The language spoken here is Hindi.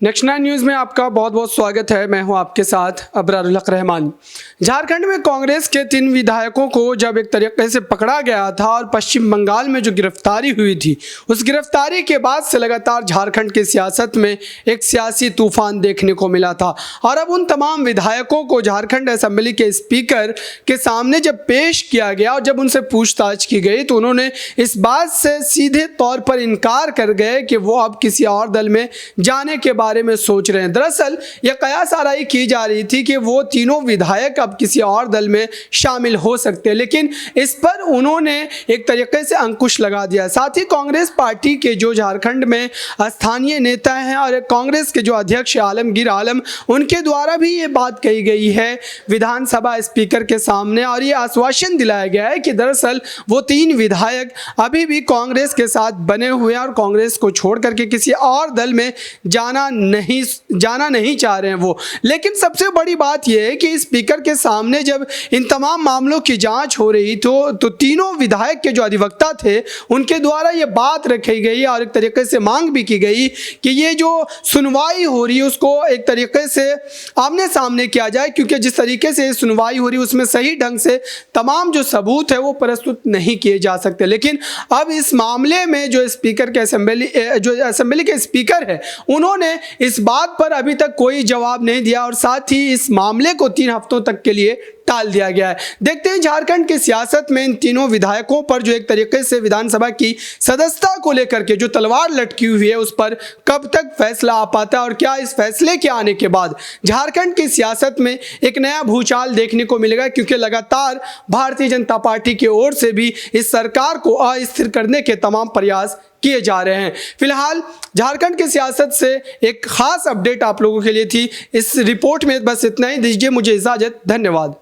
नेक्स्ट 9 न्यूज़ में आपका बहुत बहुत स्वागत है। मैं हूं आपके साथ अबरारुल हक रहमान। झारखंड में कांग्रेस के 3 विधायकों को जब एक तरीके से पकड़ा गया था और पश्चिम बंगाल में जो गिरफ्तारी हुई थी, उस गिरफ्तारी के बाद से लगातार झारखंड की सियासत में एक सियासी तूफान देखने को मिला था। और अब उन तमाम विधायकों को झारखंड असेंबली के स्पीकर के सामने जब पेश किया गया और जब उनसे पूछताछ की गई तो उन्होंने इस बात से सीधे तौर पर इनकार कर गए कि वो अब किसी और दल में जाने के बारे में सोच रहे हैं। दरअसल यह कयास आराई की जा रही थी कि वो तीनों विधायक अब किसी और दल में शामिल हो सकते हैं, लेकिन इस पर उन्होंने एक तरीके से अंकुश लगा दिया। साथ ही कांग्रेस पार्टी के जो झारखंड में स्थानीय नेता हैं और कांग्रेस के जो अध्यक्ष आलमगीर आलम, उनके द्वारा भी ये बात कही गई है विधानसभा स्पीकर के सामने और ये आश्वासन दिलाया गया है कि दरअसल वो 3 विधायक अभी भी कांग्रेस के साथ बने हुए हैं और कांग्रेस को छोड़ करके किसी और दल में जाना नहीं चाह रहे हैं वो। लेकिन सबसे बड़ी बात यह है कि स्पीकर के सामने जब इन तमाम मामलों की जांच हो रही तो तीनों विधायक के जो अधिवक्ता थे उनके द्वारा ये बात रखी गई और एक तरीके से मांग भी की गई कि ये जो सुनवाई हो रही है उसको एक तरीके से आमने सामने किया जाए, क्योंकि जिस तरीके से सुनवाई हो रही है उसमें सही ढंग से तमाम जो सबूत है वो प्रस्तुत नहीं किए जा सकते। लेकिन अब इस मामले में जो स्पीकर के असेंबली के स्पीकर है उन्होंने इस बात पर अभी तक कोई जवाब नहीं दिया और साथ ही इस मामले को 3 हफ्तों तक के लिए टाल दिया गया है। देखते हैं झारखंड की सियासत में इन तीनों विधायकों पर जो एक तरीके से विधानसभा की सदस्यता को लेकर के जो तलवार लटकी हुई है उस पर कब तक फैसला आ पाता है और क्या इस फैसले के आने के बाद झारखंड की सियासत में एक नया भूचाल देखने को मिलेगा, क्योंकि लगातार भारतीय जनता पार्टी की ओर से भी इस सरकार को अस्थिर करने के तमाम प्रयास किए जा रहे हैं। फिलहाल झारखंड की सियासत से एक खास अपडेट आप लोगों के लिए थी। इस रिपोर्ट में बस इतना ही। दीजिए मुझे इजाजत। धन्यवाद।